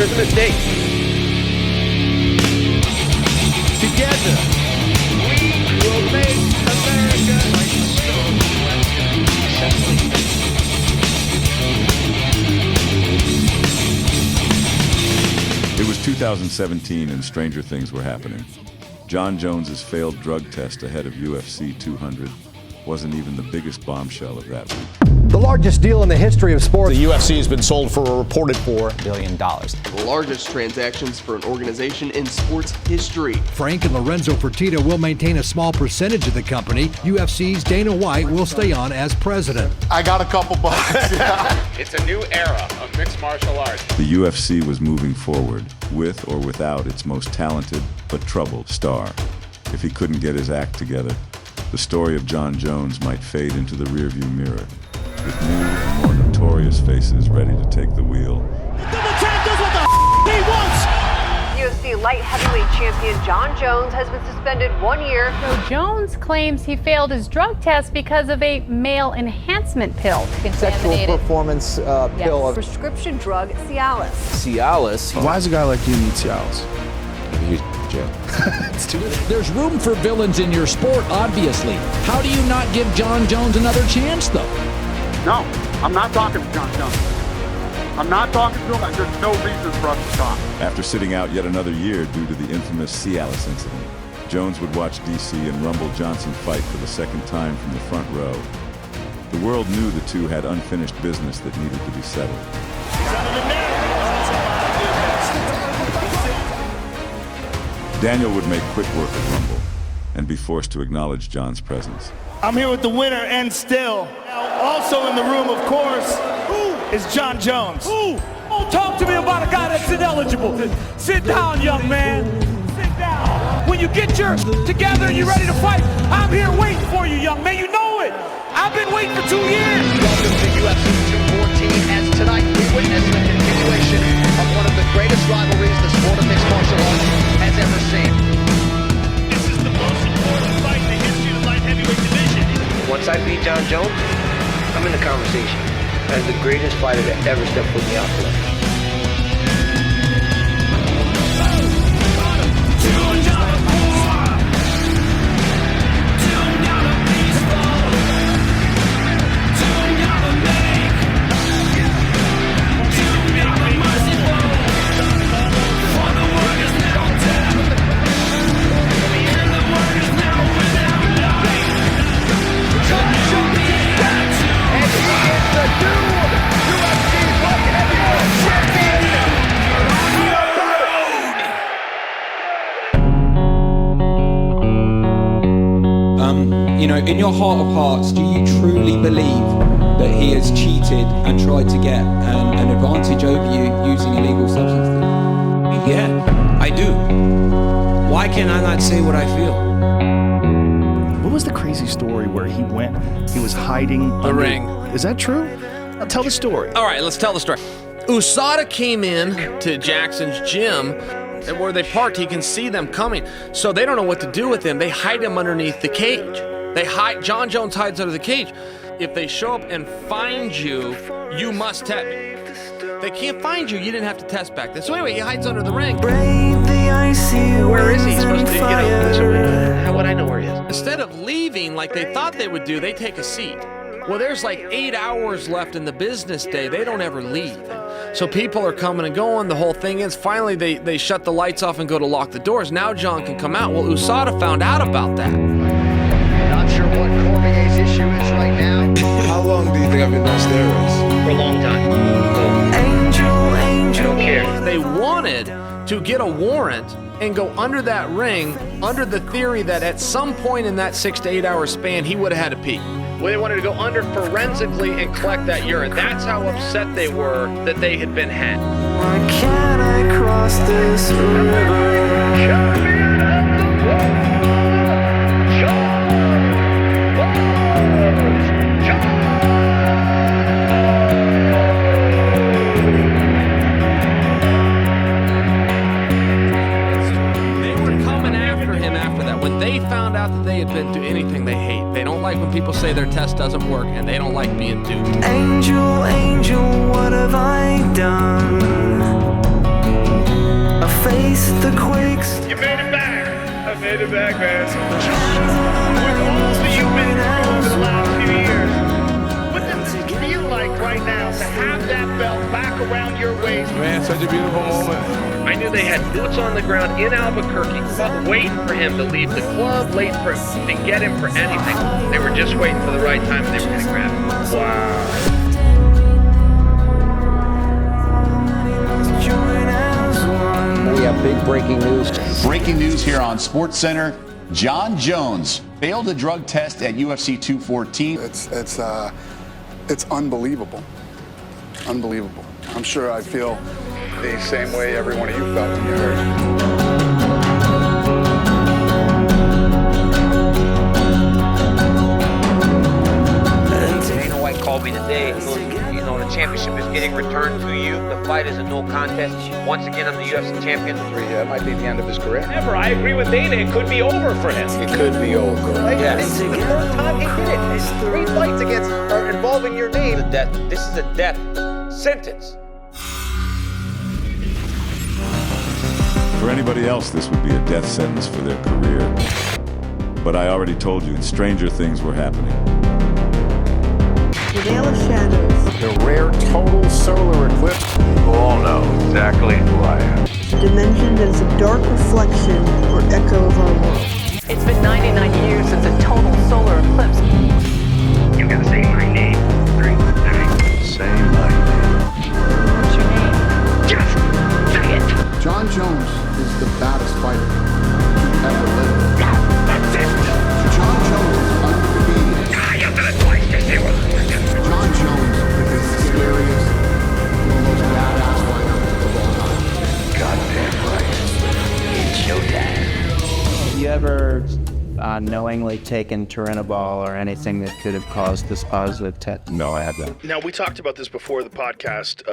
is a mistake. Together, we will make America It was 2017 and stranger things were happening. Jon Jones's failed drug test ahead of UFC 200 wasn't even the biggest bombshell of that week. The largest deal in the history of sports. The UFC has been sold for a reported $4 billion. The largest transactions for an organization in sports history. Frank and Lorenzo Fertitta will maintain a small percentage of the company. UFC's Dana White will stay on as president. I got a couple bucks. Yeah. It's a new era of mixed martial arts. The UFC was moving forward, with or without its most talented but troubled star. If he couldn't get his act together, the story of Jon Jones might fade into the rearview mirror, with new and more notorious faces ready to take the wheel. Double champ does what the he wants! UFC light heavyweight champion Jon Jones has been suspended 1 year. So Jones claims he failed his drug test because of a male enhancement pill. Sexual performance pill. Prescription drug Cialis. Cialis? Why does a guy like you need Cialis? It's too late. There's room for villains in your sport, obviously. How do you not give Jon Jones another chance, though? No, I'm not talking to Jon Jones. I'm not talking to him. There's no reason for us to talk. After sitting out yet another year due to the infamous Cialis incident, Jones would watch DC and Rumble Johnson fight for the second time from the front row. The world knew the two had unfinished business that needed to be settled. Daniel would make quick work of Rumble and be forced to acknowledge Jon's presence. I'm here with the winner and still. Also in the room, of course, is Jon Jones. Don't talk to me about a guy that's ineligible. Sit down, young man. Sit down. When you get your together and you're ready to fight, I'm here waiting for you, young man. You know it. I've been waiting for 2 years. Welcome to UFC 214, as tonight we witness the continuation of one of the greatest rivalries the sport of mixed martial arts has ever seen. This is the most important fight in the history of the light heavyweight division. Once I beat Jon Jones, I'm in the conversation as the greatest fighter to ever step foot in the octagon. You know, in your heart of hearts, do you truly believe that he has cheated and tried to get an advantage over you using illegal substances? Yeah, I do. Why can I not say what I feel? What was the crazy story where he was hiding the ring? Is that true? Now tell the story. All right, let's tell the story. USADA came in to Jackson's gym, and where they parked, he can see them coming. So they don't know what to do with him. They hide him underneath the cage. Jon Jones hides under the cage. If they show up and find you, you must test. They can't find you. You didn't have to test back then. So anyway, he hides under the ring. Where is he supposed to, how would I know where he is? Instead of leaving like they thought they would do, they take a seat. Well, there's like 8 hours left in the business day. They don't ever leave. So people are coming and going. The whole thing is, finally they shut the lights off and go to lock the doors. Now Jon can come out. Well, USADA found out about that. Not sure what Cormier's issue is right now. How long do you think I've been on steroids? For a long time. I don't care. They wanted to get a warrant and go under that ring under the theory that at some point in that 6 to 8 hour span, he would have had to pee. Well, they wanted to go under forensically and collect that urine. That's how upset they were that they had been hacked. Why can't I cross this river? Champion of the world! They found out that they had been through anything they hate. They don't like when people say their test doesn't work, and they don't like being duped. Angel, angel, what have I done? I face the quakes. You made it back. I made it back, man. With all that you've been through over the last few years, what does it feel like right now to have that belt back around your waist? Man, such a beautiful moment. I knew they had boots on the ground in Albuquerque, waiting for him to leave the club, waiting for him to get him for anything. They were just waiting for the right time and they were going to grab him. Wow. We have big breaking news. Breaking news here on SportsCenter. Jon Jones failed a drug test at UFC 214. It's unbelievable. Unbelievable. I'm sure I feel the same way every one of you felt when you heard. Dana White called me today. You know, the championship is getting returned to you. The fight is a no contest. Once again, I'm the UFC champion. That might be the end of his career. Never. I agree with Dana. It could be over for him. It could be over. Yes. This is the third time he did it. It's 3 fights against or involving your name. This is a death sentence. For anybody else, this would be a death sentence for their career. But I already told you, stranger things were happening. The veil of shadows. The rare total solar eclipse. You all know exactly who I am. A dimension that is a dark reflection or echo of our world. It's been 99 years since a total solar eclipse. You gotta say my name 3 times. Say my name. What's your name? Just say it. Jon Jones is the baddest fighter to ever live. That's it. Jon Jones is undefeated. You did it twice. Just say what. Jon Jones is the scariest, the most badass fighter of all time. Goddamn right. It's showtime. Have you ever knowingly taken Turinabol or anything that could have caused this positive test? No, I have not. Now, we talked about this before the podcast,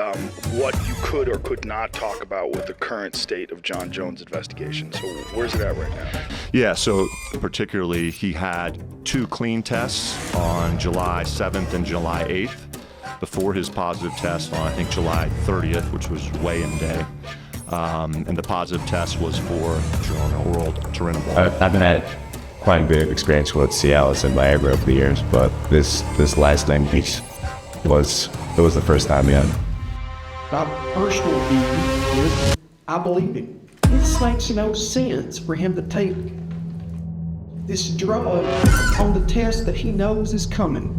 what you could or could not talk about with the current state of Jon Jones' investigation. So where's it at right now? Yeah, so particularly he had 2 clean tests on July 7th and July 8th before his positive test on, I think, July 30th, which was weigh-in day. And the positive test was for oral Turinabol. I've been at quite a bit of experience with Cialis and Viagra over the years, but this last 9 weeks was the first time yet. My personal view is I believe it. It makes no sense for him to take this drug on the test that he knows is coming.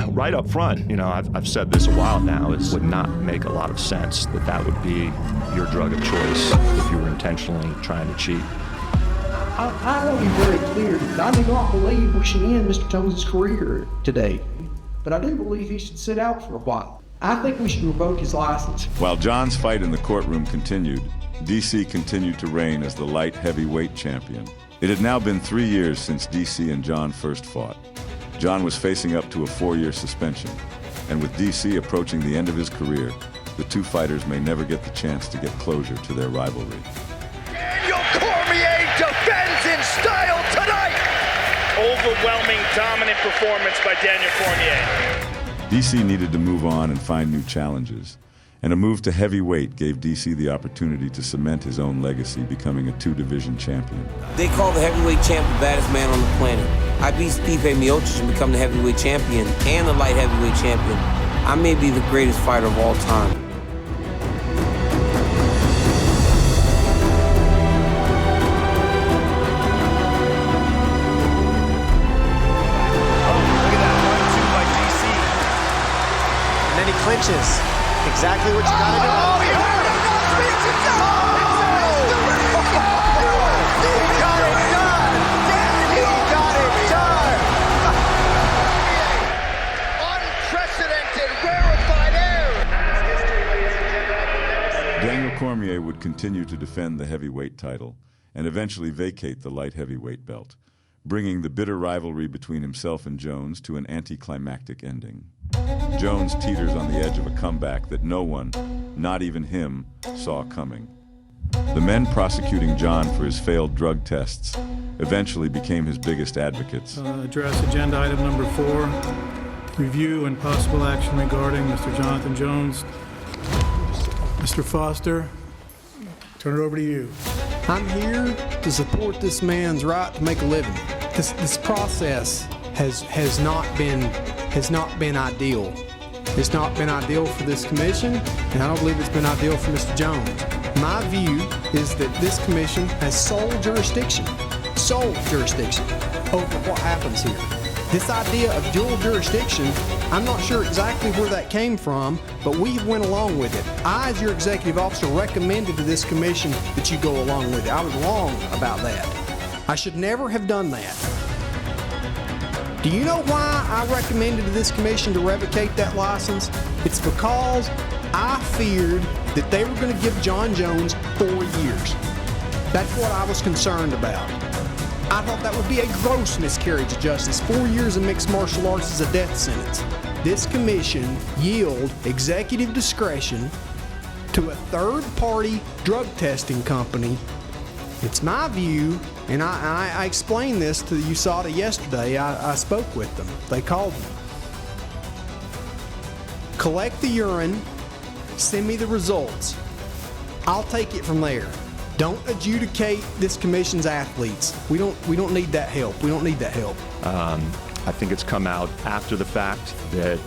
Right up front, you know, I've said this a while now, it would not make a lot of sense that would be your drug of choice if you were intentionally trying to cheat. I want to be very clear that I do not believe we should end Mr. Jones' career today, but I do believe he should sit out for a while. I think we should revoke his license. While Jon's fight in the courtroom continued, DC continued to reign as the light heavyweight champion. It had now been 3 years since DC and Jon first fought. Jon was facing up to a 4-year suspension, and with DC approaching the end of his career, the 2 fighters may never get the chance to get closure to their rivalry. Cormier defends in style tonight. Overwhelming, dominant performance by Daniel Cormier. DC needed to move on and find new challenges, and a move to heavyweight gave DC the opportunity to cement his own legacy, becoming a 2-division champion. They call the heavyweight champ the baddest man on the planet. I beat Stipe Miocic and become the heavyweight champion and the light heavyweight champion. I may be the greatest fighter of all time. Clinches. Exactly what you gotta do. Oh, he heard it! He got it done! He got it done! Unprecedented, rarefied air! Daniel Cormier would continue to defend the heavyweight title and eventually vacate the light heavyweight belt, bringing the bitter rivalry between himself and Jones to an anticlimactic ending. Jones teeters on the edge of a comeback that no one, not even him, saw coming. The men prosecuting Jon for his failed drug tests eventually became his biggest advocates. Address agenda item number 4, review and possible action regarding Mr. Jonathan Jones. Mr. Foster, turn it over to you. I'm here to support this man's right to make a living. This process has not been ideal. It's not been ideal for this commission, and I don't believe it's been ideal for Mr. Jones. My view is that this commission has sole jurisdiction over what happens here. This idea of dual jurisdiction, I'm not sure exactly where that came from, but we went along with it. I, as your executive officer, recommended to this commission that you go along with it. I was wrong about that. I should never have done that. Do you know why I recommended to this commission to revocate that license? It's because I feared that they were going to give Jon Jones 4 years. That's what I was concerned about. I thought that would be a gross miscarriage of justice. 4 years of mixed martial arts is a death sentence. This commission yield executive discretion to a third-party drug testing company. It's my view, and I explained this to the USADA yesterday. I spoke with them. They called me. Collect the urine, send me the results. I'll take it from there. Don't adjudicate this commission's athletes. We don't need that help. We don't need that help. I think it's come out after the fact that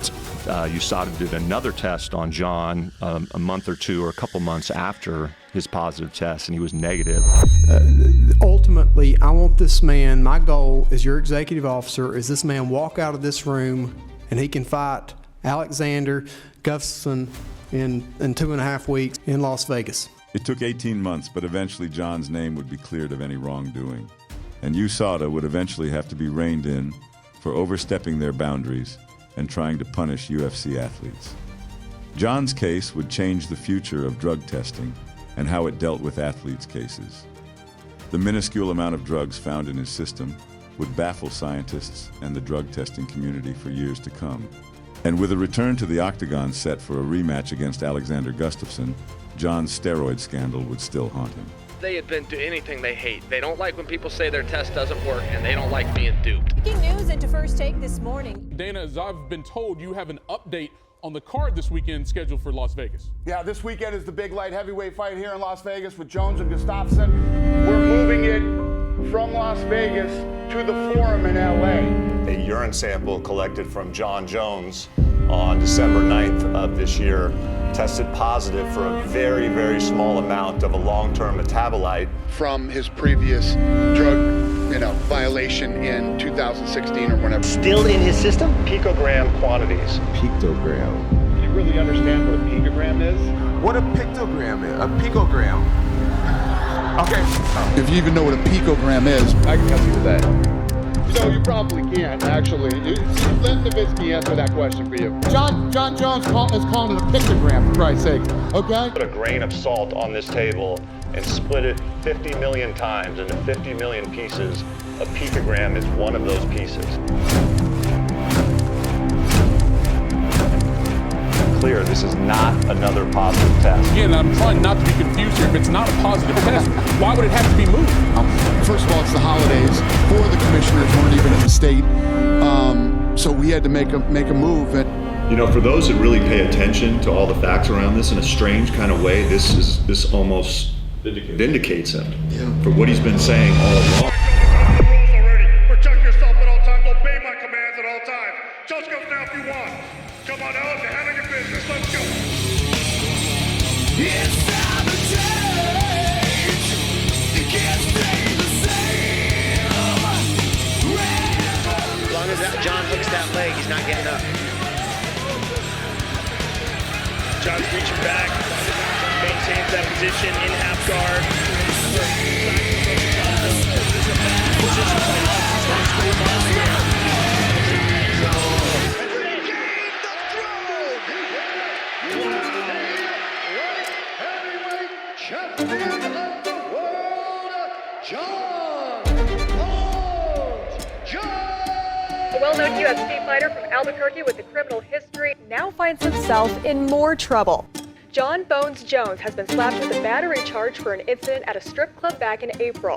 USADA did another test on Jon a month or two or a couple months after his positive test, and he was negative. Ultimately, I want this man, my goal as your executive officer, is this man walk out of this room and he can fight Alexander Gustafsson in 2.5 weeks in Las Vegas. It took 18 months, but eventually Jon's name would be cleared of any wrongdoing. And USADA would eventually have to be reined in for overstepping their boundaries and trying to punish UFC athletes. Jon's case would change the future of drug testing and how it dealt with athletes' cases. The minuscule amount of drugs found in his system would baffle scientists and the drug testing community for years to come. And with a return to the octagon set for a rematch against Alexander Gustafsson, Jon's steroid scandal would still haunt him. They had been to anything they hate. They don't like when people say their test doesn't work, and they don't like being duped. Breaking news into First Take this morning. Dana, as I've been told, you have an update on the card this weekend scheduled for Las Vegas. Yeah, this weekend is the big light heavyweight fight here in Las Vegas with Jones and Gustafsson. We're moving it from Las Vegas to the Forum in LA. A urine sample collected from Jon Jones on December 9th of this year tested positive for a very, very small amount of a long-term metabolite From his previous drug, violation in 2016 or whenever. Still in his system? picogram quantities. Picogram. Do you really understand what a picogram is? What a pictogram is? A picogram. Okay. If you even know what a picogram is. I can help you with that. No, you probably can't, actually. Let Nowitzki answer that question for you. Jon Jones is calling it a pictogram, for Christ's sake, okay? Put a grain of salt on this table and split it 50 million times into 50 million pieces. A picogram is one of those pieces. Clear, this is not another positive test. Again, I'm trying not to be confused here. If it's not a positive test, why would it have to be moved? First of all, it's the holidays. 4 of the commissioners weren't even in the state, so we had to make a move. For those that really pay attention to all the facts around this in a strange kind of way, this almost vindicates him for what he's been saying all along. Protect yourself at all times. Obey my commands at all times. Just go now if you want. Come on out and handle your business. Let's go. It's time to change. You can't stay the same. As long as Jon hooks that leg, he's not getting up. Jon's reaching back. Maintains that position in half guard. A well-known UFC fighter from Albuquerque with a criminal history now finds himself in more trouble. Jon "Bones" Jones has been slapped with a battery charge for an incident at a strip club back in April.